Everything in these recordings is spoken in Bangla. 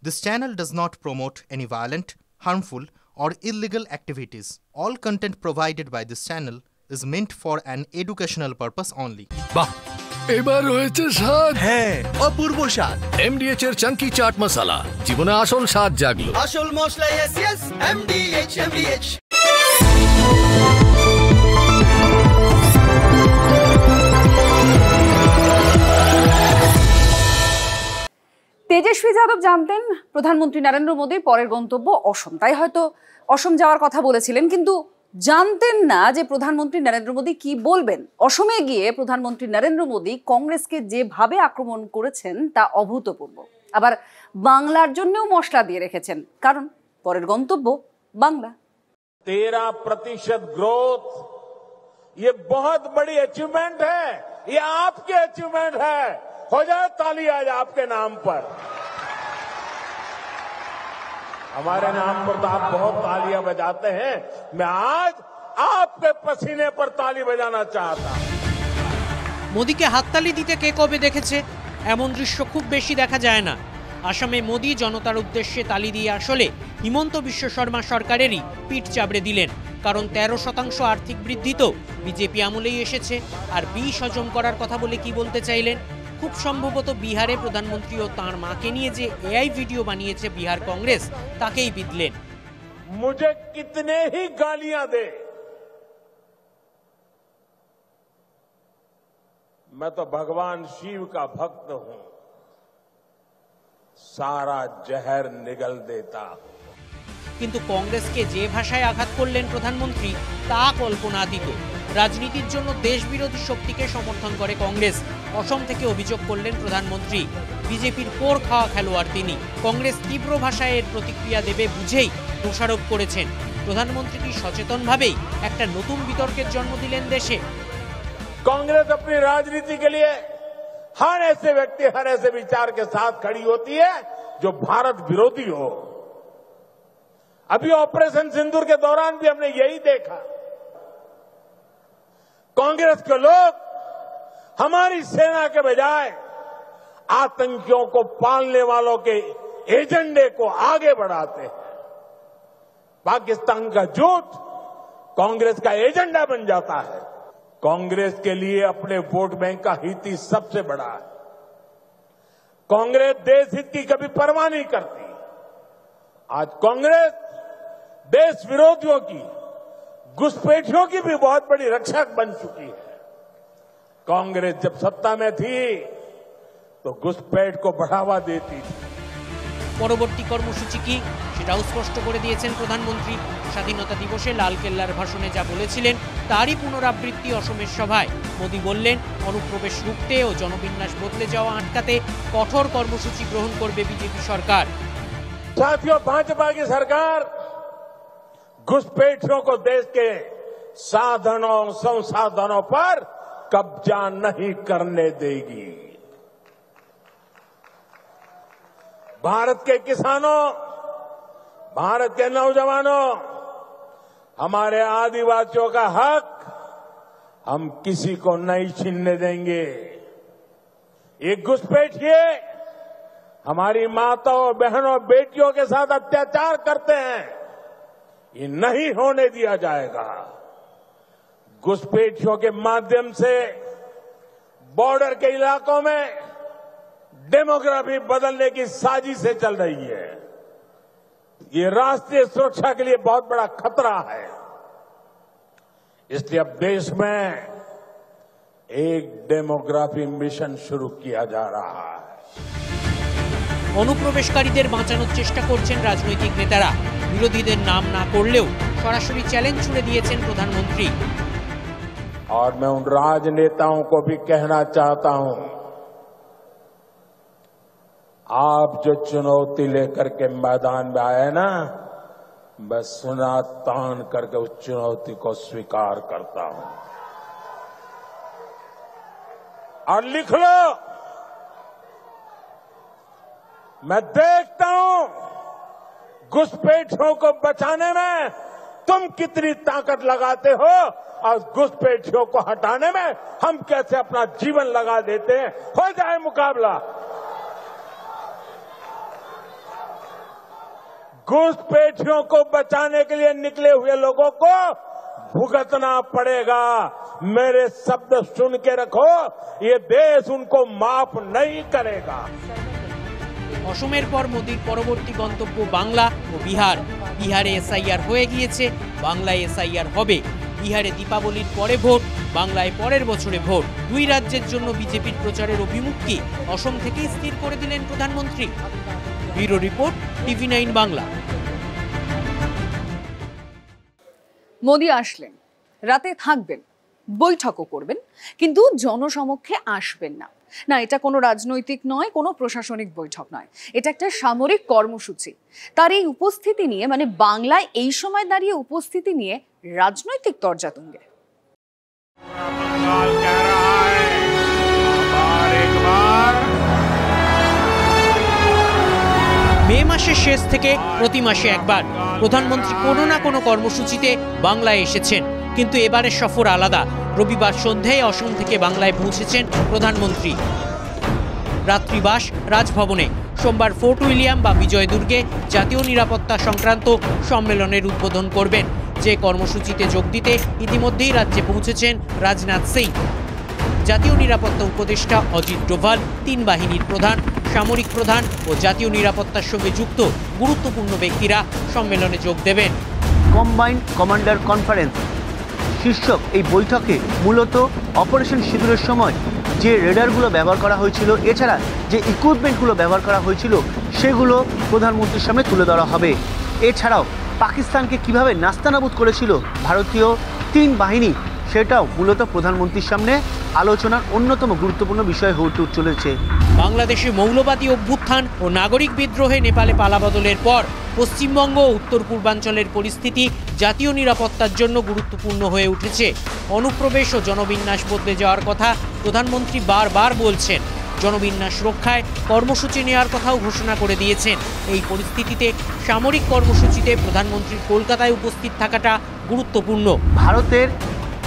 This channel does not promote any violent, harmful, or illegal activities. All content provided by this channel is meant for an educational purpose only. বাহ, এবার হয়েছে স্বাদ। হ্যাঁ, অপূর্ব স্বাদ। MDH এর চাঙ্কি চাট মশলা, জীবনে আসল স্বাদ জাগলো। আসল মশলা yes MDH। তেজস্বী যাদব জানতেন প্রধানমন্ত্রী নরেন্দ্র মোদীর পরের গন্তব্য অসম, তাই হয়তো অসম যাওয়ার কথা বলেছিলেন, কিন্তু জানতেন না যে প্রধানমন্ত্রী নরেন্দ্র মোদী কি বলবেন। অসমে গিয়ে প্রধানমন্ত্রী নরেন্দ্র মোদী কংগ্রেসকে যেভাবে আক্রমণ করেছেন তা অভূতপূর্ব। আবার বাংলার জন্যও মশলা দিয়ে রেখেছেন, কারণ পরের গন্তব্য বাংলা। 13% ग्रोथ ये बहुत बड़ी अचीवमेंट है, ये आपकी अचीवमेंट है। हो जाए ताली आज आपके नाम पर। हमारे नाम पर तो आप बहुत तालियां बजाते हैं, मैं आज आपके पसीने पर ताली बजाना चाहता हूं। মোদীকে হাততালি দিতে কে কবে দেখেছে? এমন দৃশ্য খুব বেশি দেখা যায় না। আসামে মোদী জনতার উদ্দেশ্যে তালি দিয়ে আসলে হিমন্ত বিশ্ব শর্মা সরকারেরই পিঠ চাবড়ে দিলেন, কারণ 13% আর্থিক বৃদ্ধি তো বিজেপি আমলেই এসেছে। আর বিষ হজম করার কথা বলে কি বলতে চাইলেন? খুব সম্ভবত বিহারে প্রধানমন্ত্রী ও তাঁর মাকে নিয়ে যে এআই ভিডিও বানিয়েছে বিহার কংগ্রেস, তাকেই বিঁধলেন। मुझे कितने ही गालियां दे, मैं तो भगवान शिव का भक्त हूं, सारा जहर निगल देता। কিন্তু কংগ্রেসকে যে ভাষায় আঘাত করলেন প্রধানমন্ত্রী তা কল্পনাতীত। রাজনীতির জন্য দেশবিরোধী শক্তিকে সমর্থন করে কংগ্রেস, অসম থেকে অভিযোগ করলেন প্রধানমন্ত্রী। বিজেপির পোর খাওয়া খেলোয়াড় তিনি। কংগ্রেস তীব্র ভাষায় এর প্রতিক্রিয়া দেবে বুঝেই দোষারোপ করেছেন। প্রধানমন্ত্রী কি সচেতনভাবেই একটা নতুন বিতর্কের জন্ম দিলেন দেশে? कांग्रेस अपनी राजनीति के लिए हर ऐसे व्यक्ति, हर ऐसे विचार के साथ खड़ी होती है जो भारत विरोधी हो। अभी ऑपरेशन सिंदूर के दौरान भी हमने यही देखा। कांग्रेस के लोग हमारी सेना के बजाय आतंकियों को पालने वालों के एजेंडे को आगे बढ़ाते हैं। पाकिस्तान का झूठ कांग्रेस का एजेंडा बन जाता है। कांग्रेस के लिए अपने वोट बैंक का हित ही सबसे बड़ा है। कांग्रेस देश हित की कभी परवाह नहीं करती। आज कांग्रेस देश विरोधियों की, घुसपैठियों की भी बहुत बड़ी रक्षक बन चुकी है। कांग्रेस जब सत्ता में थी तो घुसपैठ को बढ़ावा देती थी। পরবর্তী কর্মসূচি কি সেটাও স্পষ্ট করে দিয়েছেন প্রধানমন্ত্রী। স্বাধীনতা দিবসে লালকেল্লার ভাষণে যা বলেছিলেন তারই পুনরাবৃত্তি অসমের সভায়। মোদী বললেন, অনুপ্রবেশ রুখতে ও জনবিন্যাস বদলে যাওয়া আটকাতে কঠোর কর্মসূচি গ্রহণ করবে বিজেপি সরকার। साथियों, भाजपा की सरकार घुसपैठियों को देश के साधनों संसाधनों पर कब्जा नहीं करने देगी। भारत के किसानों, भारत के नौजवानों, हमारे आदिवासियों का हक हम किसी को नहीं छीनने देंगे। ये घुसपैठिए हमारी माताओं, बहनों, बेटियों के साथ अत्याचार करते हैं, ये नहीं होने दिया जाएगा। घुसपैठियों के माध्यम से बॉर्डर के इलाकों में डेमोग्राफी बदलने की साजिशें चल रही है। ये राष्ट्रीय सुरक्षा के लिए बहुत बड़ा खतरा है। इसलिए अब देश में एक डेमोग्राफी मिशन शुरू किया जा रहा है। অনুপ্রবেশকারীদের বাঁচানোর চেষ্টা করছেন রাজনৈতিক নেতারা। বিরোধীদের নাম না করলেও সরাসরি চ্যালেঞ্জ ছুড়ে দিয়েছেন প্রধানমন্ত্রী। और मैं उन राजनेताओं को भी कहना चाहता हूं, आप जो चुनौती लेकर के मैदान में आए ना, मैं सुना तान करके उस चुनौती को स्वीकार करता हूं। और लिख लो, मैं देखता हूं घुसपैठियों को बचाने में तुम कितनी ताकत लगाते हो और घुसपैठियों को हटाने में हम कैसे अपना जीवन लगा देते हैं। हो जाए मुकाबला। घुसपैठियों को बचाने के लिए निकले हुए लोगों को भुगतना पड़ेगा। मेरे शब्द सुन के रखो, ये देश उनको माफ नहीं करेगा। অসমের পর মোদির পরবর্তী গন্তব্য বাংলা ও বিহার। বিহারে এসআইআর হয়ে গিয়েছে, বাংলায় এসআইআর হবে। বিহারে দীপাবলির পরে ভোট, বাংলায় পরের বছরে ভোট। দুই রাজ্যের জন্য বিজেপির প্রচারের অভিমুখ কি অসম থেকেই স্থির করে দিলেন প্রধানমন্ত্রী? Bureau report, TV9 Bangla. Modi আসলেন, রাতে থাকবেন, বৈঠকও করবেন, কিন্তু জনসমক্ষে আসবেন না। না, এটা কোনো রাজনৈতিক নয়, কোনো প্রশাসনিক বৈঠক নয়, এটা একটা সামরিক কর্মসূচি। তার এই উপস্থিতি নিয়ে, মানে বাংলায় এই সময় দাঁড়িয়ে উপস্থিতি নিয়ে রাজনৈতিক তরজাতুঙ্গে। মে মাসের শেষ থেকে প্রতি মাসে একবার প্রধানমন্ত্রী কোনো না কোনো কর্মসূচিতে বাংলায় এসেছেন, কিন্তু এবারের সফর আলাদা। রবিবার সন্ধ্যায় অসম থেকে বাংলায় পৌঁছেছেন প্রধানমন্ত্রী। রাত্রিবাস রাজভবনে। সোমবার ফোর্ট উইলিয়াম বা বিজয় দুর্গে জাতীয় নিরাপত্তা সংক্রান্ত সম্মেলনের উদ্বোধন করবেন। যে কর্মসূচিতে যোগ দিতে ইতিমধ্যেই রাজ্যে পৌঁছেছেন রাজনাথ সিং। জাতীয় নিরাপত্তা উপদেষ্টা অজিত ডোভাল, 3 বাহিনীর প্রধান, সামরিক প্রধান ও জাতীয় নিরাপত্তার সঙ্গে যুক্ত গুরুত্বপূর্ণ ব্যক্তিরা সম্মেলনে যোগ দেবেন। কম্বাইন্ড কমান্ডার কনফারেন্স শীর্ষক এই বৈঠকে মূলত অপারেশন সিঁদুরের সময় যে রেডারগুলো ব্যবহার করা হয়েছিল, এছাড়া যে ইকুইপমেন্টগুলো ব্যবহার করা হয়েছিল, সেগুলো প্রধানমন্ত্রীর সামনে তুলে ধরা হবে। এছাড়াও পাকিস্তানকে কিভাবে নাস্তানাবুদ করেছিল ভারতীয় 3 বাহিনী, সেটাও মূলত প্রধানমন্ত্রীর সামনে আলোচনার অন্যতম গুরুত্বপূর্ণ বিষয় হয়ে চলেছে। বাংলাদেশে মৌলবাদী অভ্যুত্থান ও নাগরিক বিদ্রোহে নেপালে পালাবদলের পর পশ্চিমবঙ্গ ও উত্তর পূর্বাঞ্চলের পরিস্থিতি জাতীয় নিরাপত্তার জন্য গুরুত্বপূর্ণ হয়ে উঠেছে। অনুপ্রবেশ ও জনবিন্যাস বদলে যাওয়ার কথা প্রধানমন্ত্রী বারবার বলছেন। জনবিন্যাস রক্ষায় কর্মসূচি নেওয়ার কথাও ঘোষণা করে দিয়েছেন। এই পরিস্থিতিতে সামরিক কর্মসূচিতে প্রধানমন্ত্রীর কলকাতায় উপস্থিত থাকাটা গুরুত্বপূর্ণ। ভারতের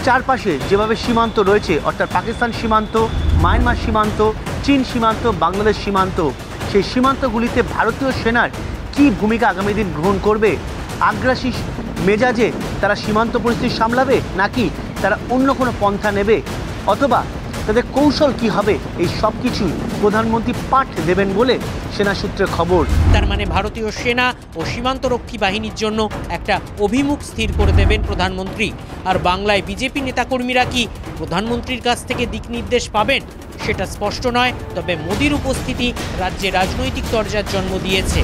চারপাশে যেভাবে সীমান্ত রয়েছে, অর্থাৎ পাকিস্তান সীমান্ত, মায়ানমার সীমান্ত, চীন সীমান্ত, বাংলাদেশ সীমান্ত, সেই সীমান্তগুলিতে ভারতীয় সেনার কি ভূমিকা আগামী দিন গ্রহণ করবে? আগ্রাসী মেজাজে তারা সীমান্ত পরিস্থিতি সামলাবে, নাকি তারা অন্য কোনো পন্থা নেবে, অথবা তাদের কৌশল কি হবে? এই সব কিছুই প্রধানমন্ত্রী পাঠ দেবেন বলে সেনা সূত্রে খবর। তার মানে ভারতীয় সেনা ও সীমান্তরক্ষী বাহিনীর জন্য একটা অভিমুখ স্থির করে দেবেন প্রধানমন্ত্রী। আর বাংলায় বিজেপি নেতাকর্মীরা কি প্রধানমন্ত্রীর কাছ থেকে দিক নির্দেশ পাবেন সেটা স্পষ্ট নয়, তবে মোদির উপস্থিতি রাজ্যে রাজনৈতিক তরজার জন্ম দিয়েছে।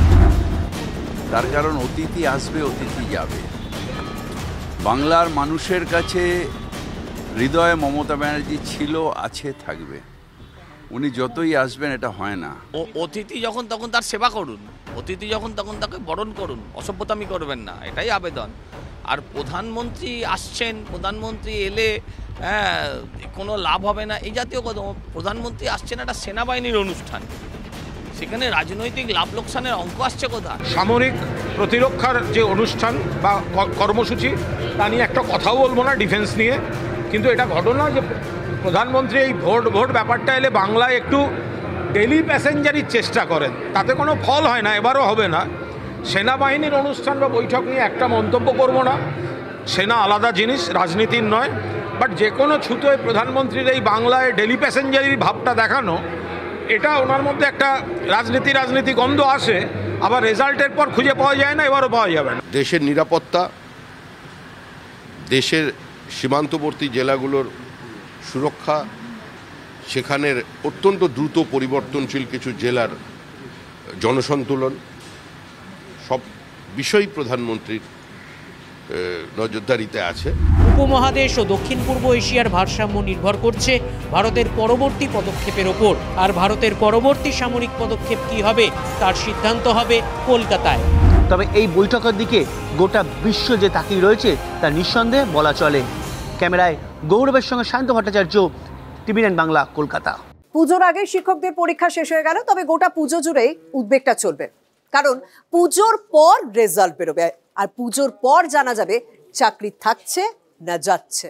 তার কারণ অতিথি আসবে, অতিথি যাবে। বাংলার মানুষের কাছে হৃদয়ে মমতা ব্যানার্জি ছিল, আছে, থাকবে। উনি যতই আসবেন এটা হয় না। অতিথি যখন তখন তার সেবা করুন, অতিথি যখন তখন তাকে বরণ করুন, অসভ্যতামি করবেন না, এটাই আবেদন। আর প্রধানমন্ত্রী আসছেন, প্রধানমন্ত্রী এলে কোনো লাভ হবে না এই জাতীয় কথা। প্রধানমন্ত্রী আসছেন একটা সেনাবাহিনীর অনুষ্ঠান, সেখানে রাজনৈতিক লাভ লোকসানের অঙ্ক আসছে কোথায়? সামরিক প্রতিরক্ষার যে অনুষ্ঠান বা কর্মসূচি, তা নিয়ে একটা কথাও বলবো না ডিফেন্স নিয়ে। কিন্তু এটা ঘটনা যে প্রধানমন্ত্রী এই ভোট ব্যাপারটা এলে বাংলায় একটু ডেলি প্যাসেঞ্জারির চেষ্টা করেন, তাতে কোনো ফল হয় না, এবারও হবে না। সেনাবাহিনীর অনুষ্ঠান বা বৈঠক নিয়ে একটা মন্তব্য করব না, সেনা আলাদা জিনিস, রাজনীতির নয়। বাট যে কোনো ছুতোয় প্রধানমন্ত্রীর এই বাংলায় ডেলি প্যাসেঞ্জারির ভাবটা দেখানো, এটা ওনার মধ্যে একটা রাজনীতি গন্ধ আসে, আবার রেজাল্টের পর খুঁজে পাওয়া যায় না, এবারও পাওয়া যাবে না। দেশের নিরাপত্তা, দেশের সীমান্তবর্তী জেলাগুলোর সুরক্ষা, সেখানের অত্যন্ত দ্রুত পরিবর্তনশীল কিছু জেলার জনসন্তুলন, সব বিষয়ই প্রধানমন্ত্রীর নজরদারিতে আছে। উপমহাদেশ ও দক্ষিণ পূর্ব এশিয়ার ভারসাম্য নির্ভর করছে ভারতের পরবর্তী পদক্ষেপের ওপর। আর ভারতের পরবর্তী সামরিক পদক্ষেপ কি হবে তার সিদ্ধান্ত হবে কলকাতায়। তবে এই বৈঠকের দিকে গোটা বিশ্ব যে তাকিয়ে রয়েছে তা নিঃসন্দেহে বলা চলে। ক্যামেরায় গৌরবের সঙ্গে শান্ত ভট্টাচার্য, TV9 বাংলা, কলকাতা। পুজোর আগে শিক্ষকদের পরীক্ষা শেষ হয়ে গেল, তবে গোটা পুজো জুড়েই উদ্বেগটা চলবে। কারণ পুজোর পর রেজাল্ট বেরোবে, আর পুজোর পর জানা যাবে চাকরি থাকছে না যাচ্ছে।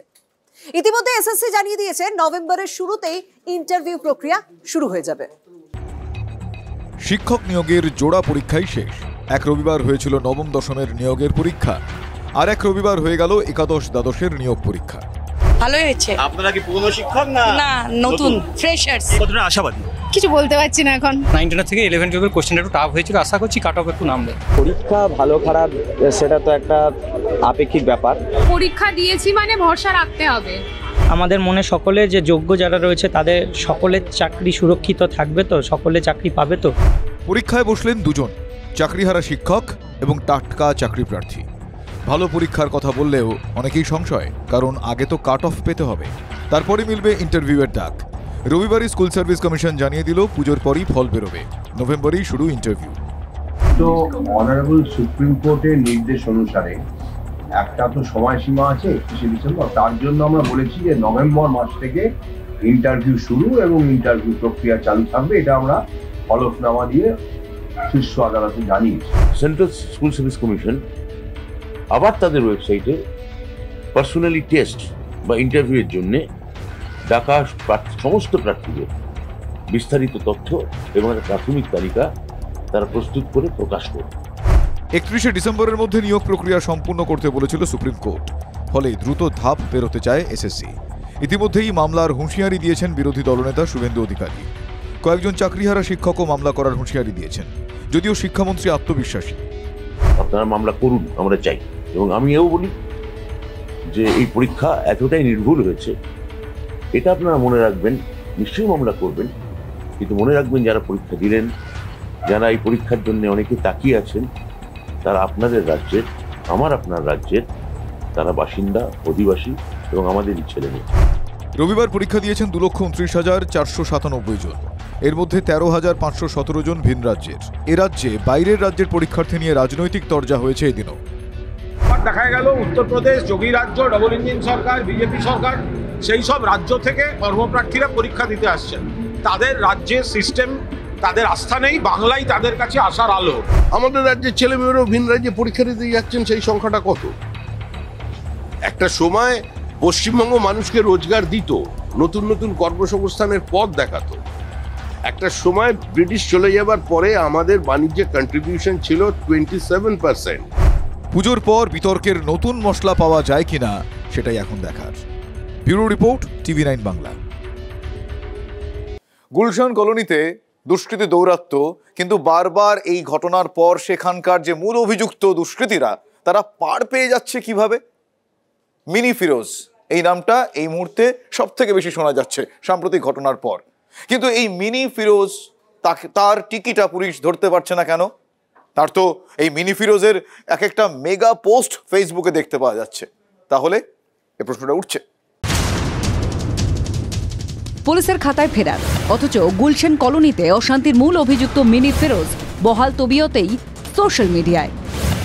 ইতিমধ্যে এসএসসি জানিয়ে দিয়েছে নভেম্বরের শুরুতেই ইন্টারভিউ প্রক্রিয়া শুরু হয়ে যাবে। শিক্ষক নিয়োগের জোড়া পরীক্ষাই শেষ, এক রবিবার হয়েছিল নবম দশমের নিয়োগের পরীক্ষা, আর এক রবিবার হয়ে গেল একাদশ দ্বাদশের নিয়োগ পরীক্ষা। ভালোই হয়েছে। আপনারা কি পুরনো শিক্ষক না নতুন ফ্রেশার্স? কতটা আশাবাদী? কিছু বলতে পারছি না এখন। 9 থেকে 11 টুয়েলভের কোশ্চেনটা একটু টাফ হয়েছিল, আশা করছি কাট অফ একটু নামবে। পরীক্ষা ভালো খারাপ সেটা তো একটা আপেক্ষিক ব্যাপার। পরীক্ষা দিয়েছি মানে ভরসা রাখতে হবে। আমাদের মনে সকলে যে যোগ্য যারা রয়েছে তাদের সকলের চাকরি সুরক্ষিত থাকবে তো, সকলে চাকরি পাবে তো। পরীক্ষায় বসলেন দুজন, চাকরিহারা শিক্ষক এবং টাটকা চাকরি প্রার্থী। ভালো পরীক্ষার কথা বললেও অনেকেই সংশয়, কারণ আগে তো কাট অফ পেতে হবে, তারপরে মিলবে ইন্টারভিউয়ের ডাক। রবিবারই স্কুল সার্ভিস কমিশন জানিয়ে দিল পুজোর পরই ফল বেরোবে, নভেম্বরেই শুরু ইন্টারভিউ। তো অনারেবল সুপ্রিম কোর্টের নির্দেশ অনুসারে একটা তো সময়সীমা আছে 21শে ডিসেম্বর, তার জন্য আমরা বলেছি যে নভেম্বর মাস থেকে ইন্টারভিউ শুরু এবং ইন্টারভিউ প্রক্রিয়া চালু থাকবে। এটা আমরা হলফনামা দিয়ে শীর্ষ আদালতে জানিয়েছি। সেন্ট্রাল স্কুল সার্ভিস কমিশন আবার তাদের ওয়েবসাইটে পার্সোনালি টেস্ট বা ইন্টারভিউয়ের জন্য ডাকা সমস্ত প্রার্থীদের বিস্তারিত তথ্য এবং একটা প্রাথমিক তালিকা তারা প্রস্তুত করে প্রকাশ করবে। 31শে ডিসেম্বরের মধ্যে নিয়োগ প্রক্রিয়া সম্পূর্ণ করতে বলেছিল সুপ্রিম কোর্ট, ফলে দ্রুত ধাপ পেরোতে চায় এসএসসি। ইতিমধ্যেই মামলার হুঁশিয়ারি দিয়েছেন বিরোধী দলনেতা শুভেন্দু অধিকারী। কয়েকজন চাকরিহারা শিক্ষকও মামলা করার হুঁশিয়ারি দিয়েছেন, যদিও শিক্ষামন্ত্রী আত্মবিশ্বাসী। আপনারা মামলা করুন, আমরা চাই। এবং আমি এও বলি যে এই পরীক্ষা এতটাই নির্ভুল হয়েছে, এটা আপনারা মনে রাখবেন, নিশ্চয়ই মামলা করবেন, কিন্তু মনে রাখবেন যারা পরীক্ষা দিলেন, যারা এই পরীক্ষার জন্য অনেকে তাকিয়ে আছেন, তারা আপনাদের রাজ্যের, আমার আপনার রাজ্যের, তারা বাসিন্দা, অধিবাসী এবং আমাদেরই ছেলেমেয়ে। রবিবার পরীক্ষা দিয়েছেন 2,29,497 জন, এর মধ্যে 13,517 জন ভিন রাজ্যের। এ রাজ্যে বাইরের রাজ্যের পরীক্ষার্থী নিয়ে রাজনৈতিক তরজা হয়েছে এদিনও। দেখা গেল উত্তরপ্রদেশ যোগী রাজ্য, ডবল ইঞ্জিন সরকার, বিজেপি সরকার, সেই সব রাজ্য থেকে কর্মপ্রার্থীরা পরীক্ষা দিতে আসছেন। তাদের রাজ্যের সিস্টেম, তাদের আস্থা নেই, বাংলাই তাদের কাছে আসার আলো। আমাদের রাজ্যের ছেলেমেয়েরাও ভিন রাজ্যে পরীক্ষা দিতে যাচ্ছেন, সেই সংখ্যাটা কত? একটা সময় পশ্চিমবঙ্গ মানুষকে রোজগার দিত, নতুন নতুন কর্মসংস্থানের পথ দেখাতো। একটা সময় ব্রিটিশ চলে যাবার পরে আমাদের বাণিজ্যের কন্ট্রিবিউশন ছিল 27%। পুজোর পর বিতর্কের নতুন মশলা পাওয়া যায় কিনা সেটাই এখন দেখার। Bureau report, TV9 Bangla. Gulshan কলোনিতে দুষ্কৃতী দৌরাত্ম্য, কিন্তু বারবার এই ঘটনার পর সেখানকার যে মূল অভিযুক্ত দুষ্কৃতীরা তারা পার পেয়ে যাচ্ছে কিভাবে? মিনি ফিরোজ এই নামটা এই মুহূর্তে সব থেকে বেশি শোনা যাচ্ছে সাম্প্রতিক ঘটনার পর। কিন্তু এই মিনি ফিরোজ তার টিকিটা পুলিশ ধরতে পারছে না কেন? তার তো এই মিনি ফিরোজের এক একটা মেগা পোস্ট ফেসবুকে দেখতে পাওয়া যাচ্ছে। তাহলে এই প্রশ্নটা উঠছে। পুলিশের খাতায় ফেরার, অথচ গুলশান কলোনিতে অশান্তির মূল অভিযুক্ত মিনি ফিরোজ বহাল তবিয়তেই সোশ্যাল মিডিয়ায়।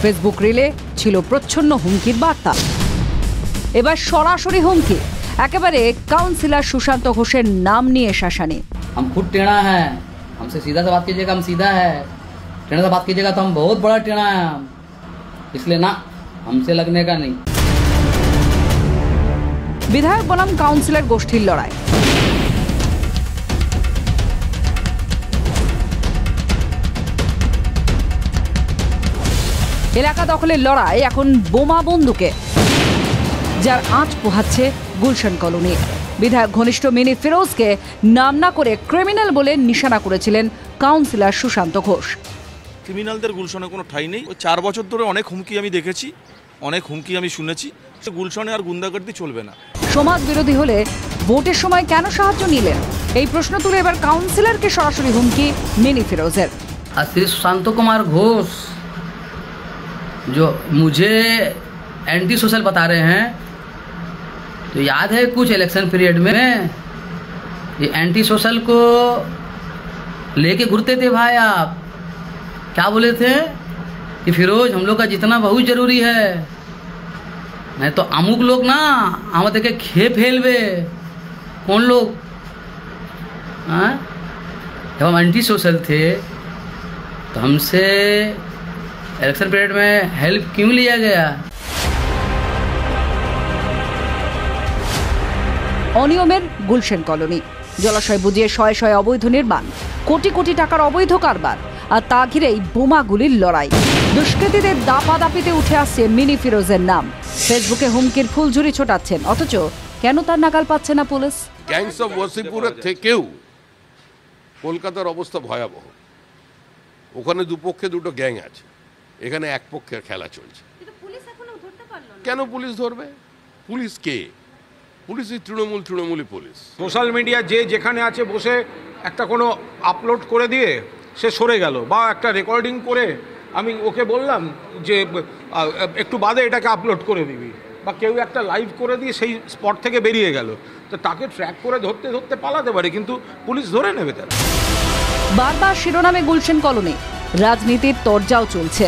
ফেসবুক রিলে ছিল প্রচ্ছন্ন হুমকির বার্তা, এবার সরাসরি হুমকি। একেবারে কাউন্সিলর সুশান্ত ঘোষের নাম নিয়ে শাসানি। हम खुद टेढ़ा है, हमसे सीधा से बात कीजिएगा, हम सीधा है, टेढ़ा से बात कीजिएगा तो हम बहुत बड़ा टेढ़ा है, इसलिए ना हमसे लगने का नहीं। বিধায়ক বনাম কাউন্সিলর গোষ্ঠীর লড়াই। এলাকা দখলের লড়াই এখন বোমা বন্দুকে, যার আঁচ পোহাচ্ছে গুলশান কলোনি। বিধায়ক ঘনিষ্ঠ মিনি ফিরোজকে নাম না করে ক্রিমিনাল বলে নিশানা করেছিলেন কাউন্সিলর সুশান্ত ঘোষ। ক্রিমিনালদের গুলশানে কোনো ঠাঁই নেই। 4 বছর ধরে অনেক হুমকি আমি দেখেছি, অনেক হুমকি আমি শুনেছি। গুলশানে আর গুন্ডাগর্দি চলবে না। সমাজ বিরোধী হলে ভোটের সময় কেন সাহায্য নিলেন? এই প্রশ্ন তুলে এবার কাউন্সিলরকে সরাসরি হুমকি মিনি ফিরোজের। श्री सुशांत कुमार घोष जो मुझे एंटी सोशल बता रहे हैं, तो याद है कुछ इलेक्शन पीरियड में ये एंटी सोशल को लेके घूरते थे भाई। आप क्या बोले थे कि फिरोज हम लोग का जितना बहुत जरूरी है, नहीं तो अमुक लोग ना हमारे के खे फैलवे। कौन लोग? जब हम एंटी सोशल थे तो हमसे इलेक्शन पीरियड में हेल्प क्यों लिया गया? অনিয়মের গুলশান কলোনি, জলাশয় বুঝিয়ে শয়ে শয়ে অবৈধ নির্মাণ, কোটি কোটি টাকার অবৈধ কারবার, আর তা ঘিরেই বোমাগুলির লড়াই। দুষ্কৃতীদের দাপাদাপিতে উঠে আসছে মিনি ফিরোজের নাম। ফেসবুকে হুমকির ফুলঝুরি ছোটাচ্ছেন, অথচ কেন তার নাগাল পাচ্ছে না পুলিশ? গ্যাংস অফ ওয়াসিপুরের থেকেও কলকাতার অবস্থা ভয়াবহ। ওখানে দুপক্ষে দুটো গ্যাং আছে, এখানে এক পক্ষের খেলা চলছে। কেন পুলিশ ধরবে? পুলিশ কে? পুলিশই তৃণমূলী পুলিশ। সোশ্যাল মিডিয়া যে যেখানে আছে বসে একটা কোনো আপলোড করে দিয়ে সে সরে গেল, বা একটা রেকর্ডিং করে আমি ওকে বললাম যে একটু বাদে এটাকে আপলোড করে দিবি, বা কেউ একটা লাইভ করে দিয়ে সেই স্পট থেকে বেরিয়ে গেল, তো তাকে ট্র্যাক করে ধরতে ধরতে পালাতে পারে, কিন্তু পুলিশ ধরে নেবে তারা। বারবার শিরোনামে গুলশান কলোনি, রাজনীতির তরজাও চলছে।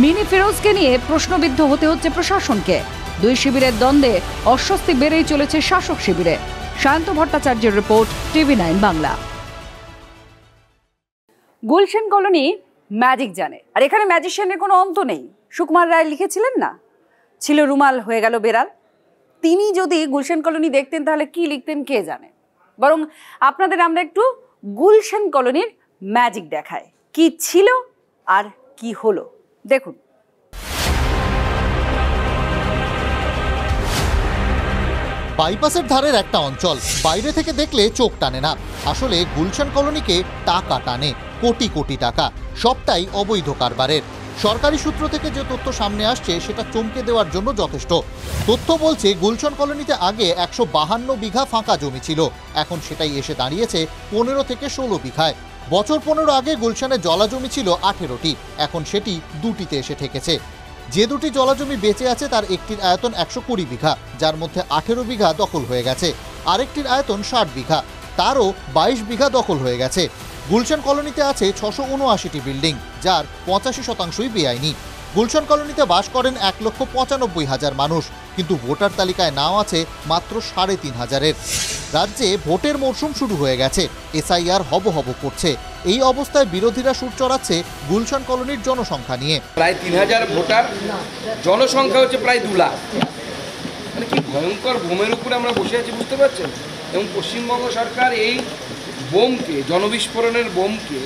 মিনি ফিরোজকে নিয়ে প্রশ্নবিদ্ধ হতে হচ্ছে প্রশাসনকে। দুই শিবিরের দ্বন্দ্বে অস্বস্তি বেড়েই চলেছে শাসক শিবিরে। সায়ন্ত ভট্টাচার্যের report, TV9 Bangla. Gulshan colony magic জানে, আর এখানে ম্যাজিশিয়ানের কোনো অন্ত নেই। সুকুমার রায় লিখেছিলেন না, ছিল রুমাল হয়ে গেল বেড়াল। তিনি যদি গুলশান কলোনি দেখতেন তাহলে কি লিখতেন কে জানে। বরং আপনাদের আমরা একটু গুলশান কলোনির ম্যাজিক দেখায়, কি ছিল আর কি হলো দেখুন। বাইপাসের ধারের একটা অঞ্চল, বাইরে থেকে দেখলে চোখ টানে না। আসলে গুলশান কলোনিকে টাকা টানে, কোটি কোটি টাকা, সবটাই অবৈধ কারবারের। সরকারি সূত্র থেকে যে তথ্য সামনে আসছে সেটা চমকে দেওয়ার জন্য যথেষ্ট। তথ্য বলছে গুলশান কলোনিতে আগে 152 বিঘা ফাঁকা জমি ছিল, এখন সেটাই এসে দাঁড়িয়েছে 15 থেকে 16 বিঘায়। বছর 15 আগে গুলশানে জলাজমি ছিল 18টি, এখন সেটি 2টিতে এসে ঠেকেছে। যে দুটি জলাজমি বেঁচে আছে তার একটির আয়তন 120 বিঘা, যার মধ্যে 18 বিঘা দখল হয়ে গেছে। আরেকটির আয়তন 60 বিঘা, তারও 22 বিঘা দখল হয়ে গেছে। গুলশান কলোনিতে আছে 679টি বিল্ডিং, যার 85%ই বেআইনি। গুলশান কলোনিতে বাস করেন 1,95,000 মানুষ, কিন্তু ভোটার তালিকায় নাম আছে মাত্র 3,500-এর। রাজ্যে ভোটের মরশুম শুরু হয়ে গেছে, SIR হব করছে। এই অবস্থায় বিরোধীরা সুর চড়াচ্ছে গুলশান কলোনির জনসংখ্যা নিয়ে। প্রায় 3,000 ভোটার, জনসংখ্যা হচ্ছে প্রায় 2 লাখ। মানে কি ভয়ঙ্কর বোমের উপরে আমরা বসে আছি, বুঝতে পারছেন? এবং পশ্চিমবঙ্গ সরকার এই বোমকে, জনবিস্ফোরণের বোমকে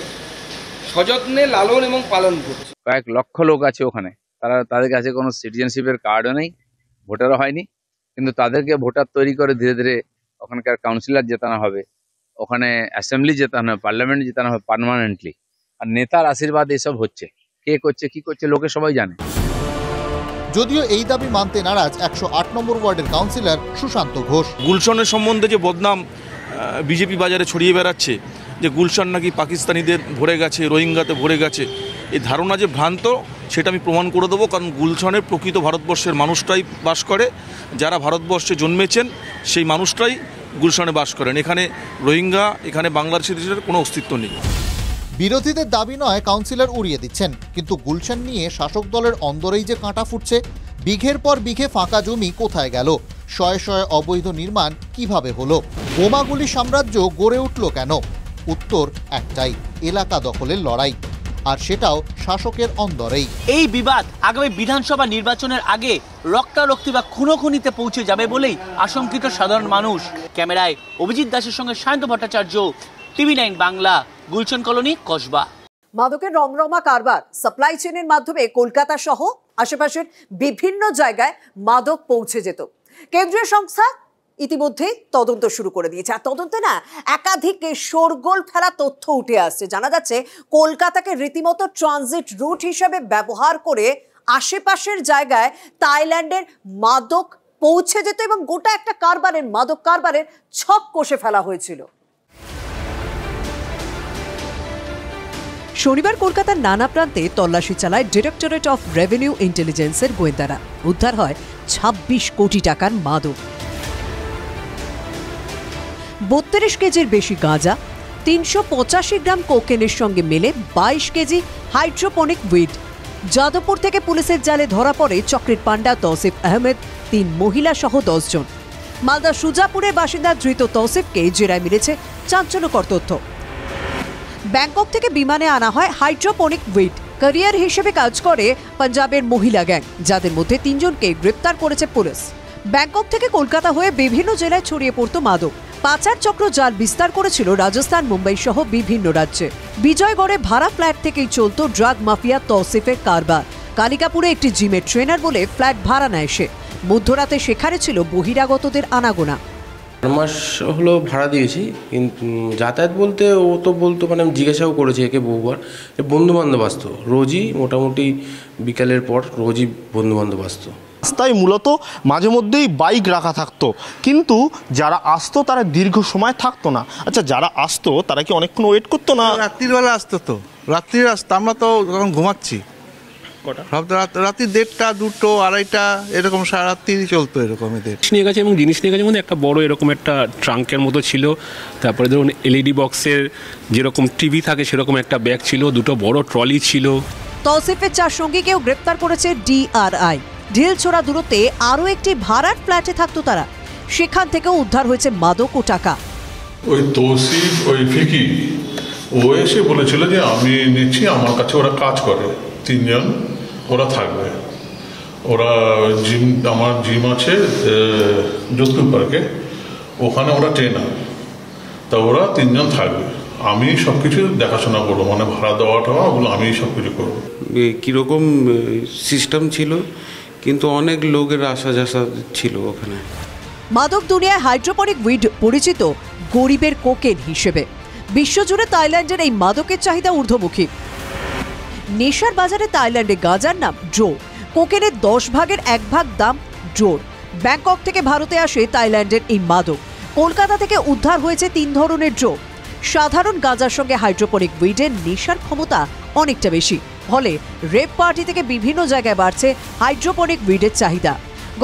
সযত্নে লালন এবং পালন করছে। কয়েক লক্ষ লোক আছে ওখানে, তাদের কাছে কোনো সিটিজেনশিপের কার্ডও নেই, ভোটারও হয়নি, কিন্তু তাদেরকে ভোটার তৈরি করে ধীরে ধীরে ওখানকার কাউন্সিলর জেতানো হবে, ওখানে অ্যাসেম্বলি জেতানো হবে, পার্লামেন্ট জেতানো হবে পার্মানেন্টলি। আর নেতার আশীর্বাদ এসব হচ্ছে। কে করছে কি করছে লোকে সবাই জানে। যদিও এই দাবি মানতে নারাজ 108 নম্বর ওয়ার্ডের কাউন্সিলর সুশান্ত ঘোষ। গুলশানের সম্বন্ধে যে বদনাম বিজেপি বাজারে ছড়িয়ে বেড়াচ্ছে, যে গুলশান নাকি পাকিস্তানিদের ভরে গেছে, রোহিঙ্গাতে ভরে গেছে, এই ধারণা যে ভ্রান্ত সেটা আমি প্রমাণ করে দেবো। কারণ গুলশানের প্রকৃত ভারতবর্ষের মানুষটাই বাস করে, যারা ভারতবর্ষে জন্মেছেন সেই মানুষটাই গুলশানে বাস করেন। এখানে রোহিঙ্গা, এখানে বাংলাদেশের কোনো অস্তিত্ব নেই। বিরোধীদের দাবি নয় কাউন্সিলর উড়িয়ে দিচ্ছেন, কিন্তু গুলশান নিয়ে শাসক দলের অন্দরেই যে কাঁটা ফুটছে। বিঘের পর বিঘে ফাঁকা জমি কোথায় গেল? শয়ে শয়ে অবৈধ নির্মাণ কিভাবে হলো? বোমাগুলি সাম্রাজ্য গড়ে উঠল কেন? উত্তর একটাই, এলাকা দখলের লড়াই, আর সেটাও শাসকের অন্দরেই। এই বিবাদ আগামী বিধানসভা নির্বাচনের আগে রক্তারক্তি বা খুনোখুনিতে পৌঁছে যাবে বলেই আশঙ্কিত সাধারণ মানুষ। ক্যামেরায় অভিজিৎ দাসের সঙ্গে সায়ন্ত ভট্টাচার্য, TV9 বাংলা, গুলশান কলোনি, কসবা। মাদকের রমরমা কারবার, সাপ্লাই চেনের মাধ্যমে কলকাতা সহ আশেপাশের বিভিন্ন জায়গায় মাদক পৌঁছে যেত। কেন্দ্রীয় সংস্থা ইতিমধ্যে তদন্ত শুরু করে দিয়েছে। আর তদন্তে না একাধিক শোরগোল ফেলা তথ্য উঠে আসছে। জানা যাচ্ছে কলকাতাকে রীতিমতো ট্রানজিট রুট হিসেবে ব্যবহার করে আশেপাশের জায়গায় থাইল্যান্ডের মাদক পৌঁছে যেত এবং গোটা একটা মাদক কারবারের ছক কষে ফেলা হয়েছিল। শনিবার কলকাতার নানা প্রান্তে তল্লাশি চালায় ডিরেক্টরেট অফ রেভিনিউ ইন্টেলিজেন্সের গোয়েন্দারা। উদ্ধার হয় 26 কোটি টাকার মাদক, 32 কেজির বেশি গাঁজা, 385 গ্রাম কোকেনের সঙ্গে মেলে 22 কেজি হাইড্রোপনিক উইড। যাদবপুর থেকে পুলিশের জালে ধরা পড়ে চক্রের পান্ডা তৌসিফ আহমেদ, 3 মহিলা সহ 10 জন। মালদা সুজাপুরের বাসিন্দা ধৃত তৌসিফকে জেরায় মিলেছে চাঞ্চল্যকর তথ্য। ব্যাংকক থেকে বিমানে আনা হয় হাইড্রোপনিক উইড। ক্যারিয়ার হিসেবে কাজ করে পাঞ্জাবের মহিলা গ্যাং, যাদের মধ্যে 3 জনকে গ্রেপ্তার করেছে পুলিশ। ব্যাংকক থেকে কলকাতা হয়ে বিভিন্ন জেলায় ছড়িয়ে পড়তো মাদক। পাচার চক্র জাল বিস্তার করেছিল রাজস্থান, মুম্বাই সহ বিভিন্ন রাজ্যে। বিজয়গড়ে ভাড়া ফ্ল্যাট থেকেই চলত ড্রাগ মাফিয়া তৌসিফের কারবার। কালিকাপুরে একটি জিমের ট্রেনার বলে ফ্ল্যাট ভাড়া নেয় সে। মধ্যরাতে সেখানে ছিল বহিরাগতদের আনাগোনা। 4 মাস হলো ভাড়া দিয়েছি, কিন্তু যাতায়াত বলতে ও তো বলতো, মানে আমি জিজ্ঞাসাও করেছি একে বহুবার, বন্ধু বান্ধব আসতো রোজই, মোটামুটি বিকালের পর রোজই বন্ধু বান্ধব আসতো। রাস্তায় মূলত মাঝে মধ্যেই বাইক রাখা থাকতো, কিন্তু যারা আসতো তারা দীর্ঘ সময় থাকতো না। আচ্ছা, যারা আসতো তারা কি অনেকক্ষণ ওয়েট করতো না? রাত্রির বেলা আসতো, তো রাত্রির আসতো, আমরা তো তখন ঘুমাচ্ছি। রাত্রি 1:30, 2টো, 2:30 এরকম সারা রাত্রি চলতো এরকম। এদের নিয়ে গেছে এবং জিনিস নিয়ে গেছে মধ্যে একটা বড় এরকম একটা ট্রাঙ্কের মতো ছিল। তারপরে ধরুন এলইডি বক্সের যেরকম টিভি থাকে সেরকম একটা ব্যাগ ছিল, 2টো বড় ট্রলি ছিল। তৌসিফের 4 সঙ্গীকেও গ্রেপ্তার করেছে ডিআরআই। ঢিলছোড়া দূরত্বে আরও একটি ভাড়ার ফ্ল্যাটে থাকতো তারা। সেখান থেকেও উদ্ধার হয়েছে মাদক ও টাকা। ওই তৌসিফ, ওই ফিকি, ও এসে বলেছিল যে আমি নিচ্ছি, আমার কাছে ওরা কাজ করে, 3 জন ওরা থাকবে। ওরা জিম, আমার জিম আছে যোধপুর পার্কে, ওখানে ওরা ট্রেনার, তা ওরা 3 জন থাকবে। আমি সব কিছু দেখাশোনা করবো, মানে ভাড়া দেওয়া টাওয়া ওগুলো আমি সব কিছু করবো। কীরকম সিস্টেম ছিল, কিন্তু অনেক লোকের আসা যাসা ছিল ওখানে। মাদক দুনিয়ায় হাইড্রোপনিক উইড পরিচিত গরিবের কোকেন হিসেবে। বিশ্বজুড়ে থাইল্যান্ডের এই মাদকের চাহিদা ঊর্ধ্বমুখী। নেশার বাজারে থাইল্যান্ডে গাঁজার নাম ড্রো। কোকেনের 10 ভাগের 1 ভাগ দাম ড্রোর। ব্যাংকক থেকে ভারতে আসে থাইল্যান্ডের এই মাদক। কলকাতা থেকে উদ্ধার হয়েছে 3 ধরনের ড্রো। সাধারণ গাঁজার সঙ্গে হাইড্রোপনিক উইডের নেশার ক্ষমতা অনেকটা বেশি। ফলে রেপ পার্টি থেকে বিভিন্ন জায়গায় বাড়ছে হাইড্রোপনিক উইডের চাহিদা।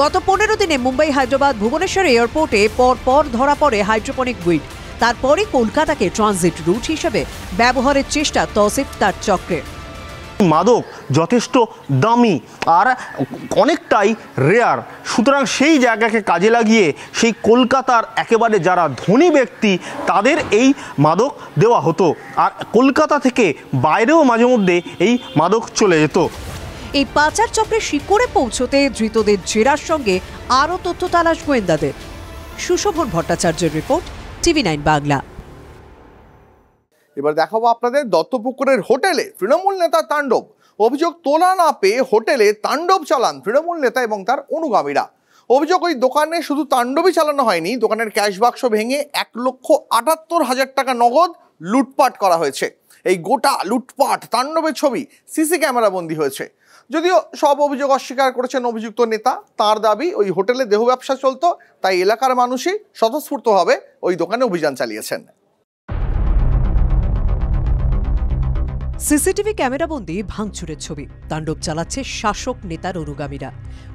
গত 15 দিনে মুম্বাই, হায়দ্রাবাদ, ভুবনেশ্বর এয়ারপোর্টে পর ধরা পড়ে হাইড্রোপনিক উইড। তারপরে কলকাতাকে ট্রানজিট রুট হিসেবে ব্যবহারের চেষ্টা তৌসিফ তার চক্রে। মাদক যথেষ্ট দামি আর অনেকটাই রেয়ার, সুতরাং সেই জায়গাকে কাজে লাগিয়ে সেই কলকাতার একেবারে যারা ধনী ব্যক্তি তাদের এই মাদক দেওয়া হতো। আর কলকাতা থেকে বাইরেও মাঝে মধ্যে এই মাদক চলে যেত। এই পাচার চক্রে শিকড়ে পৌঁছতে ধৃতদের জেরার সঙ্গে আরও তথ্য তালাশ গোয়েন্দাদের। সুশোভন ভট্টাচার্যের রিপোর্ট, TV9 বাংলা। এবার দেখাবো আপনাদের দত্তপুকুরের হোটেলে তৃণমূল নেতা তাণ্ডব। অভিযোগ তোলা না পেয়ে হোটেলে তাণ্ডব চালান তৃণমূল নেতা এবং তার অনুগামীরা। অভিযোগ, ওই দোকানে শুধু তাণ্ডবই চালানো হয়নি, দোকানের ক্যাশ বাক্স ভেঙে 1,78,000 টাকা নগদ লুটপাট করা হয়েছে। এই গোটা লুটপাট তাণ্ডবের ছবি সিসি ক্যামেরা বন্দী হয়েছে। যদিও সব অভিযোগ অস্বীকার করেছেন অভিযুক্ত নেতা। তার দাবি, ওই হোটেলে দেহ ব্যবসা চলতো, তাই এলাকার মানুষই স্বতঃস্ফূর্তভাবে ওই দোকানে অভিযান চালিয়েছেন। সিসিটিভি ক্যামেরাবন্দি ভাঙচুরের ছবি। তাণ্ডব চালাচ্ছে শাসক নেতার অনুগামীরা।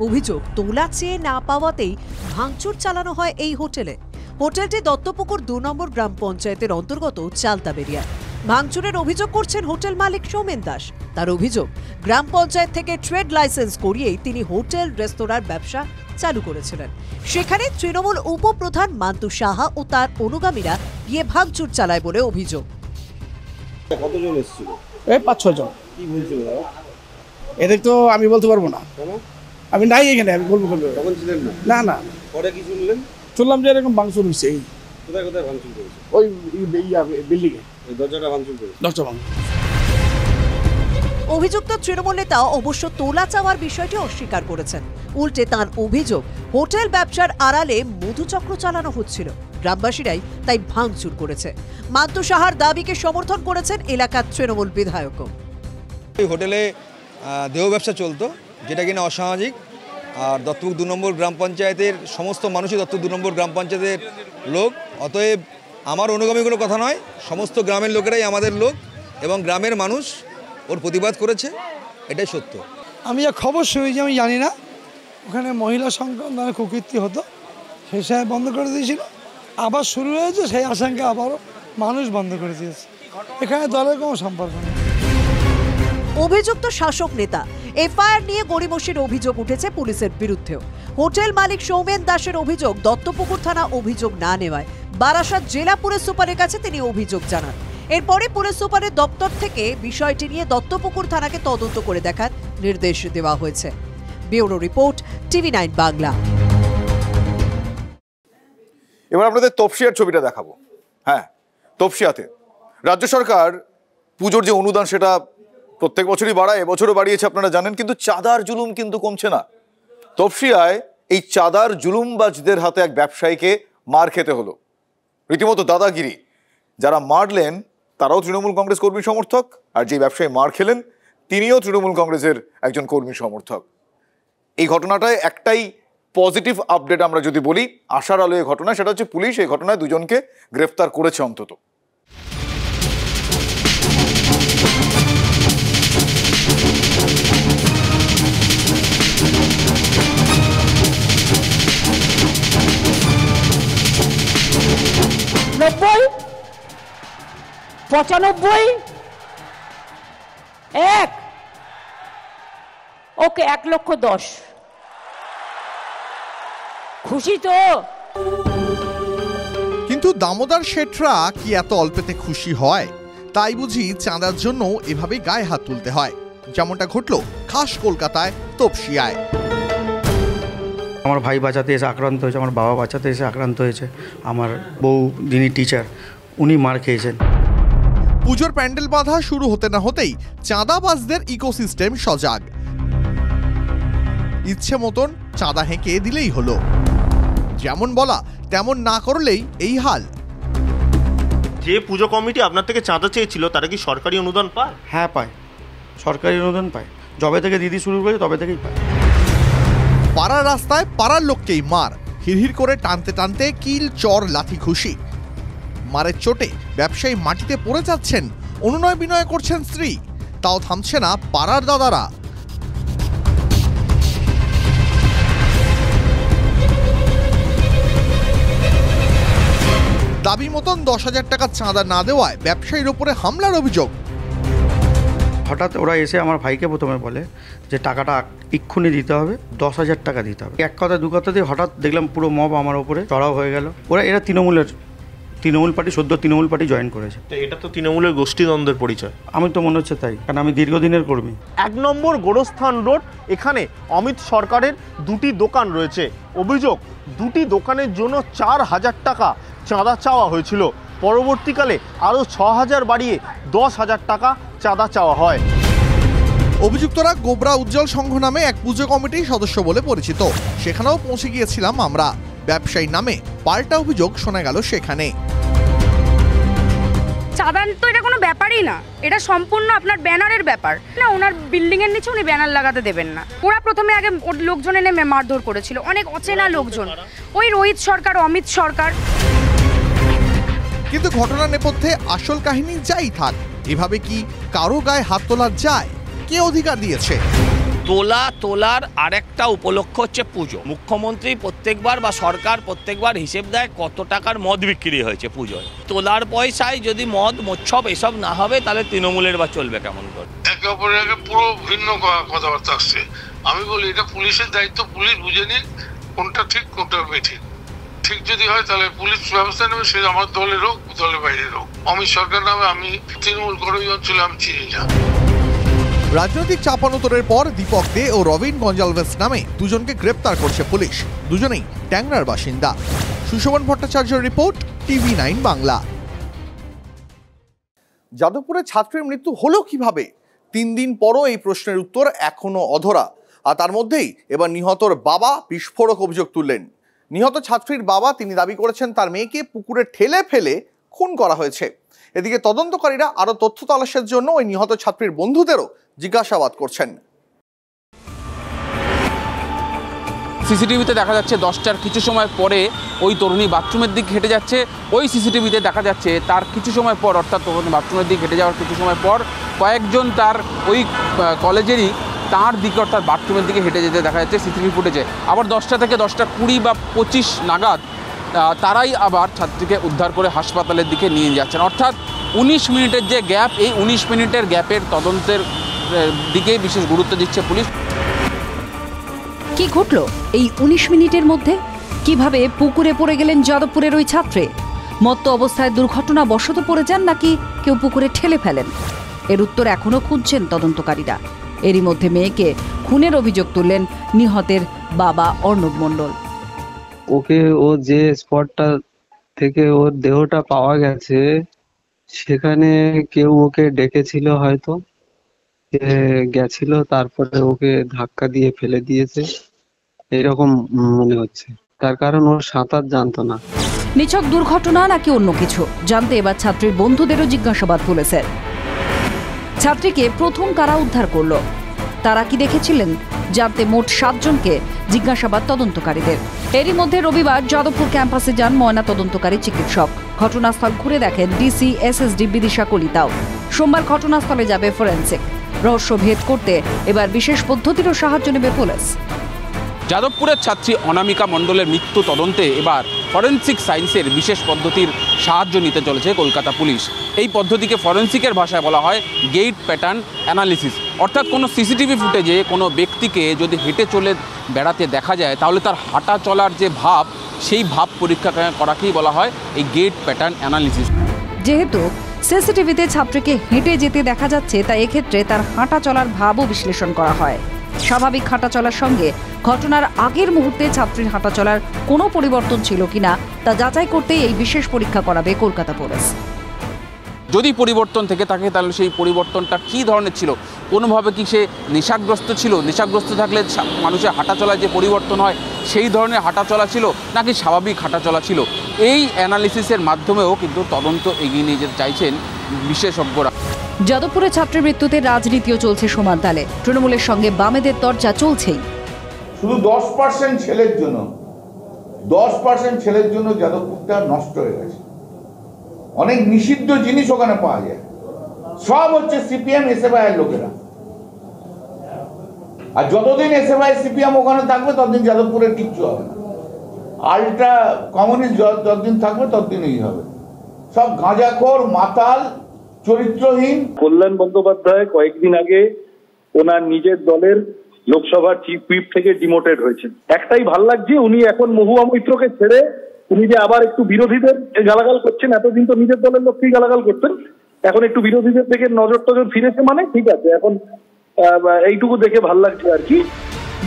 অভিযোগ, তোলা চেয়ে না পাওয়াতেই ভাঙচুর চালানো হয় এই হোটেলে। হোটেলটি দত্তপুকুর 2 নম্বর গ্রাম পঞ্চায়েতের অন্তর্গত চালতাবেরিয়ায়। ভাঙচুরের অভিযোগ করছেন হোটেল মালিক সৌমেন দাস। তার অভিযোগ, গ্রাম পঞ্চায়েত থেকে ট্রেড লাইসেন্স করিয়েই তিনি হোটেল রেস্তোরাঁর ব্যবসা চালু করেছিলেন। সেখানে তৃণমূল উপপ্রধান মান্তু সাহা ও তার অনুগামীরা গিয়ে ভাঙচুর চালায় বলে অভিযোগ। কতজন এসেছিল? এই 5-6 জন। কি বলছিল এদের তো আমি বলতে পারবো না, আমি নাই এখানে, আমি বলবো তখন ছিলেন না। না পরে কি শুনলেন? শুনলাম যে এরকম ভাঙচুর হয়েছে। এই কোথায় কোথায় ভাঙচুর করেছে? ওই বিল্ডিং এ, ওই দরজাটা ভাঙচুর করেছে। দরজা ভাঙ। অভিযুক্ত তৃণমূল নেতা অবশ্য তোলা চাওয়ার বিষয়টি অস্বীকার করেছেন। উল্টে তার অভিযোগ, হোটেল ব্যবসার আড়ালে মধুচক্র চালানো হচ্ছিল। গ্রামবাসীরাই তাই ভাঙচুর করেছে। মান্তু সাহার দাবিকে সমর্থন করেছেন এলাকার তৃণমূল বিধায়কও। এই হোটেলে দেহ ব্যবসা চলতো, যেটা কিনা অসামাজিক। আর দত্তপুর 2 নম্বর গ্রাম পঞ্চায়েতের সমস্ত মানুষই দত্তপুর 2 নম্বর গ্রাম পঞ্চায়েতের লোক। অতএব আমার অনুগামীগুলো কথা নয়, সমস্ত গ্রামের লোকেরাই আমাদের লোক এবং গ্রামের মানুষ ওর প্রতিবাদ করেছে, এটাই সত্য। আমি যা খবর শুনেছি, আমি জানি না, ওখানে মহিলা সংক্রান্ত কুকীর্তি হতো, সেই সময় বন্ধ করে দিয়েছিল। আবার শুরু হয়েছে, সেই আশঙ্কা আবারও মানুষ বন্ধ করে দিয়েছে। এখানে দলের কোনো সম্পর্ক নেই। অভিযুক্ত শাসক নেতা। এফআইআর নিয়ে গড়িমসির অভিযোগ উঠেছে পুলিশের বিরুদ্ধেও। হোটেল মালিক সৌমেন দাসের অভিযোগ, দত্তপুকুর থানা অভিযোগ না নেওয়ায় বারাসাত জেলা পুলিশ সুপারের কাছে তিনি অভিযোগ জানান। এরপরে পুলিশ সুপারের দপ্তর থেকে বিষয়টি নিয়ে দত্তপুকুর থানাকে তদন্ত করে দেখার নির্দেশ দেওয়া হয়েছে। Bureau report, TV9 Bangla. এবার আপনাদের তপসিয়ার ছবিটা দেখাবো। হ্যাঁ, তপসিয়াতে রাজ্য সরকার পুজোর যে অনুদান সেটা প্রত্যেক বছরই বাড়ায়, এবছরও বাড়িয়েছে আপনারা জানেন, কিন্তু চাঁদার জুলুম কিন্তু কমছে না। তপসিয়ায় এই চাঁদার জুলুমবাজদের হাতে এক ব্যবসায়ীকে মার খেতে হলো, রীতিমতো দাদাগিরি। যারা মারলেন তারাও তৃণমূল কংগ্রেস কর্মী সমর্থক, আর যে ব্যবসায়ী মার খেলেন তিনিও তৃণমূল কংগ্রেসের একজন কর্মী সমর্থক। এই ঘটনাটায় একটাই পজিটিভ আপডেট আমরা যদি বলি, আশার আলোয় ঘটনা, সেটা হচ্ছে পুলিশ এই ঘটনায় দুজনকে গ্রেফতার করেছে অন্তত। নব্বই, 95, 1, ওকে 1,10,000। খুশি তো? কিন্তু দামোদর শেঠরা কি এত অল্পেতে খুশি হয়? তাই বুঝি চাঁদার জন্য এভাবেই গায়ে হাত তুলতে হয়, যেমনটা ঘটলো খাস কলকাতায় তপসিয়ায়। আমার ভাই বাঁচাতে এসে আক্রান্ত হয়েছে, আমার বাবা বাঁচাতে এসে আক্রান্ত হয়েছে, আমার বউ যিনি টিচার উনি মার খেয়েছেন। পুজোর প্যান্ডেল বাঁধা শুরু হতে না হতেই চাঁদাবাজদের ইকোসিস্টেম সজাগ। ইচ্ছে মতন চাঁদা হেঁকে দিলেই হলো, যেমন বলা তেমন না করলেই এই হাল। যে পুজো কমিটি আপনার থেকে চাঁদা চেয়েছিল তারা কি সরকারি অনুদান পায়? হ্যাঁ পায়, সরকারি অনুদান পায়, যবে থেকে দিদি শুরু করেছে তবে থেকেই পায়। পাড়ার রাস্তায় পাড়ার লোককেই মার, হিড়হিড় করে টানতে টানতে কিল চর লাঠি ঘুষি। মারের চোটে ব্যবসায়ী মাটিতে পড়ে যাচ্ছেন, অনুনয় বিনয় করছেন স্ত্রী, তাও থামছে না পাড়ার দাদারা। দাবি মতন 10,000 টাকা চাঁদা না দেওয়ায় ব্যবসায়ীর উপরে হামলার অভিযোগ। হঠাৎ ওরা এসে আমার ভাইকে প্রথমে বলে যে টাকাটা এক্ষুনি দিতে হবে, 10,000 টাকা দিতে হবে। এক কথা দু কথা দিয়ে হঠাৎ দেখলাম পুরো মব আমার উপরে চড়াও হয়ে গেল। এরা তৃণমূল পার্টি, সদ্য তৃণমূল পার্টি জয়েন করেছে। এটা তো তৃণমূলের গোষ্ঠীদ্বন্দ্বের পরিচয়। আমি তো মনে হচ্ছে তাই, কারণ আমি দীর্ঘদিনের কর্মী। 1 নম্বর গোরস্থান রোড, এখানে অমিত সরকারের 2টি দোকান রয়েছে। অভিযোগ, 2টি দোকানের জন্য 4,000 টাকা চাঁদা চাওয়া হয়েছিল। পরবর্তীকালে আরও 6,000 বাড়িয়ে 10,000 টাকা চাঁদা চাওয়া হয়। অভিযুক্তরা গোবরা উজ্জ্বল সংঘ নামে এক পুজো কমিটির সদস্য বলে পরিচিত। সেখানেও পৌঁছে গিয়েছিলাম আমরা। ব্যবসায়ীর নামে পাল্টা অভিযোগ শোনা গেল সেখানে। চাঁদা তো এটা কোনো ব্যাপারই না, এটা সম্পূর্ণ আপনার ব্যানারের ব্যাপার না। ওনার বিল্ডিং এর নিচে উনি ব্যানার লাগাতে দেবেন না। ওরা প্রথমে আগে লোকজন এনে মারধর করেছিল, অনেক অচেনা লোকজন, ওই রোহিত সরকার, অমিত সরকার। কিন্তু ঘটনার নেপথ্যে আসল কাহিনী যাই থাক, এভাবে কি কারো গায়ে হাত তোলা যায়? কে অধিকার দিয়েছে? তোলার আরেকটা উপলক্ষ হচ্ছে পুজো। মুখ্যমন্ত্রী প্রত্যেকবার বা সরকার প্রত্যেকবার হিসেব দেয় কত টাকার মদ বিক্রি হয়েছে পুজোয়। তোলার পয়সায় যদি মদ মোচ্ছব এসব না হবে তাহলে তৃণমূলের বা চলবে কেমন করে? একে অপরের আগে পুরো ভিন্ন কথাবার্তা আসছে। আমি বলি এটা পুলিশের দায়িত্ব, পুলিশ বুঝে নিক কোনটা ঠিক কোনটা বেঠিক। ঠিক যদি হয় তাহলে পুলিশ ব্যবস্থা নেবে, সে আমার দলের হোক দলের বাইরের হোক। অমিত সরকার নামে আমি তৃণমূল কর্মী অঞ্চলে আমি চিনি না। রাজনৈতিক চাপানোতরের পর দীপক দে ও রবিন গঞ্জালভেস নামে দুজনকে গ্রেপ্তার করছে পুলিশ। দুজনেই ট্যাংরার বাসিন্দা। সুশোভন ভট্টাচার্যের রিপোর্ট, TV9 বাংলা। যাদবপুরে ছাত্রের মৃত্যু হলো কিভাবে? 3 দিন পরও এই প্রশ্নের উত্তর এখনো অধরা। আর তার মধ্যেই এবার নিহতর বাবা বিস্ফোরক অভিযোগ তুললেন। নিহত ছাত্রীর বাবা, তিনি দাবি করেছেন তার মেয়েকে পুকুরে ঠেলে ফেলে খুন করা হয়েছে। এদিকে তদন্তকারীরা আরো তথ্য তালাশের জন্য ওই নিহত ছাত্রীর বন্ধুদেরও জিজ্ঞাসাবাদ করছেন। সিসিটিভিতে দেখা যাচ্ছে 10টার কিছু সময় পরে ওই তরুণী বাথরুমের দিকে হেঁটে যাচ্ছে। ওই সিসিটিভিতে দেখা যাচ্ছে তার কিছু সময় পর, অর্থাৎ তরুণী বাথরুমের দিকে হেঁটে যাওয়ার কিছু সময় পর কয়েকজন তার ওই কলেজেরই তার দিকে, অর্থাৎ বাথরুমের দিকে হেঁটে যেতে দেখা যাচ্ছে সিসিটিভি ফুটেজে। আবার 10টা থেকে 10:20 বা 25 নাগাদ তারাই আবার ছাত্রীকে উদ্ধার করে হাসপাতালের দিকে নিয়ে যাচ্ছেন। অর্থাৎ 19 মিনিটের যে গ্যাপ, এই 19 মিনিটের গ্যাপের তদন্তের দিকে বিশেষ গুরুত্ব দিচ্ছে পুলিশ। কি ঘটল এই 19 মিনিটের মধ্যে? কিভাবে পুকুরে পড়ে গেলেন যাদবপুরের ওই ছাত্রী? মত্ত অবস্থায় দুর্ঘটনা বশত পড়ে যান নাকি কেউ পুকুরে ঠেলে ফেলেন? এর উত্তর এখনো খুঁজছেন তদন্তকারীরা। এরই মধ্যে মেয়েকে খুনের অভিযোগ তুললেন নিহতের বাবা অর্ণব মণ্ডল। ওকে ও যে স্পটটা থেকে ওর দেহটা পাওয়া গেছে সেখানে কেউ ওকে ডেকেছিল, হয়তো গেছিল, তারপরে ওকে ধাক্কা দিয়ে ফেলে দিয়েছে এরকম মনে হচ্ছে। তার কারণ ও সাঁতার জানতো না। নিছক দুর্ঘটনা নাকি অন্য কিছু জানতে এবার ছাত্রীর বন্ধুদেরও জিজ্ঞাসাবাদ তুলেছে। ছাত্রীকে প্রথম কারা উদ্ধার করলো, তারা কি দেখেছিলেন জানতে মোট 7 জনকে জিজ্ঞাসাবাদ তদন্তকারীদের। এরই মধ্যে রবিবার যাদবপুর ক্যাম্পাসে যান ময়না তদন্তকারী চিকিৎসক। ঘটনাস্থল ঘুরে দেখেন ডিসি SSD বিদিশা কলিতাও। সোমবার ঘটনাস্থলে যাবে ফরেনসিক। রহস্য ভেদ করতে এবার বিশেষ পদ্ধতিরও সাহায্য নেবে পুলিশ। যাদবপুরের ছাত্রী অনামিকা মণ্ডলের মৃত্যু তদন্তে এবার ফরেনসিক সায়েন্সের বিশেষ পদ্ধতির সাহায্য নিতে চলেছে কলকাতা পুলিশ। এই পদ্ধতিকে ফরেনসিকের ভাষায় বলা হয় গেট প্যাটার্ন অ্যানালিসিস। অর্থাৎ কোনো সিসিটিভি ফুটেজে কোনো ব্যক্তিকে যদি হেঁটে চলে বেড়াতে দেখা যায় তাহলে তার হাঁটা চলার যে ভাব, সেই ভাব পরীক্ষা করাকেই বলা হয় এই গেট প্যাটার্ন অ্যানালিসিস। যেহেতু সিসিটিভিতে ছাত্রীকে হেঁটে যেতে দেখা যাচ্ছে, তাই এক্ষেত্রে তার হাঁটা চলার ভাবও বিশ্লেষণ করা হয়। স্বাভাবিক হাঁটা চলার সঙ্গে ঘটনার আগের মুহূর্তে ছাত্রীর হাঁটা চলার কোনো পরিবর্তন ছিল কিনা তা যাচাই করতে এই বিশেষ পরীক্ষা করাবে কলকাতা পুলিশ। যদি পরিবর্তন থেকে থাকে তাহলে সেই পরিবর্তনটা কী ধরনের ছিল, কোনোভাবে কি সে নেশাগ্রস্ত ছিল, নেশাগ্রস্ত থাকলে মানুষের হাঁটা চলায় যে পরিবর্তন হয় সেই ধরনের হাঁটা চলা ছিল নাকি স্বাভাবিক হাঁটা চলা ছিল, এই অ্যানালিসিসের মাধ্যমেও কিন্তু তদন্ত এগিয়ে নিয়ে যেতে চাইছেন বিশেষজ্ঞরা। যাদবপুরে ছাত্রের মৃত্যুতে রাজনীতিও চলছে সমান তালে। তৃণমূলের সঙ্গে বামেদের তরজা চলছেই। শুধু 10% ছেলের জন্য 10% ছেলের জন্য যাদবপুরটা নষ্ট হয়ে গেছে। অনেক নিষিদ্ধ জিনিস ওখানে পাওয়া যায়, সব হচ্ছে সিপিএম এসএফআই এর লোকেরা। আর যতদিন এসএফআই সিপিএম ওখানে থাকবে ততদিন যাদবপুরের কিচ্ছু হবে না। আলট্রা কমিউনিস্ট যতদিন থাকবে ততদিনই হবে। সব গাঁজাখোর, মাতাল, চরিত্রহীন। কল্যাণ বন্দ্যোপাধ্যায় কয়েকদিন আগে ওনার নিজের দলের লোকসভার চিফ হুইপ থেকে ডিমোটেড হয়েছেন। একটাই ভাল লাগছে, উনি এখন মহুয়া মৈত্রকে ছেড়ে উনি যে আবার একটু বিরোধীদের গালাগাল করছেন। এতদিন তো নিজের দলের লোককেই গালাগাল করতেন, এখন একটু বিরোধীদের থেকে নজর টজর ফিরেছে, মানে ঠিক আছে। এখন এইটুকু দেখে ভাল লাগছে আর কি।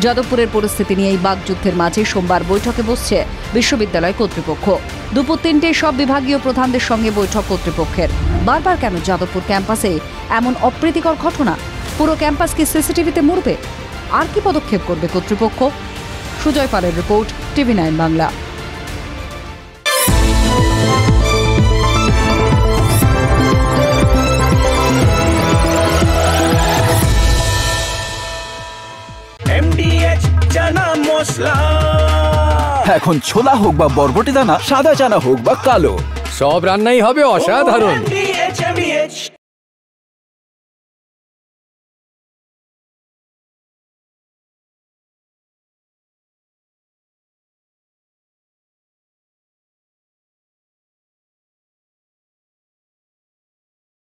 যাদবপুরের পরিস্থিতি নিয়ে এই বাকযুদ্ধের মাঝে সোমবার বৈঠকে বসছে বিশ্ববিদ্যালয় কর্তৃপক্ষ। দুপুর 3টায় সব বিভাগীয় প্রধানদের সঙ্গে বৈঠক কর্তৃপক্ষের। বারবার কেন যাদবপুর ক্যাম্পাসে এমন অপ্রীতিকর ঘটনা? পুরো ক্যাম্পাস কি সিসিটিভিতে মুড়বে? আর কি পদক্ষেপ করবে কর্তৃপক্ষ? সুজয় পালের রিপোর্ট, TV9 বাংলা। এখন ছোলা হোক বা বরবটি দানা, সাদা চানা হোক বা কালো, সব রান্নাই হবে অসাধারণ।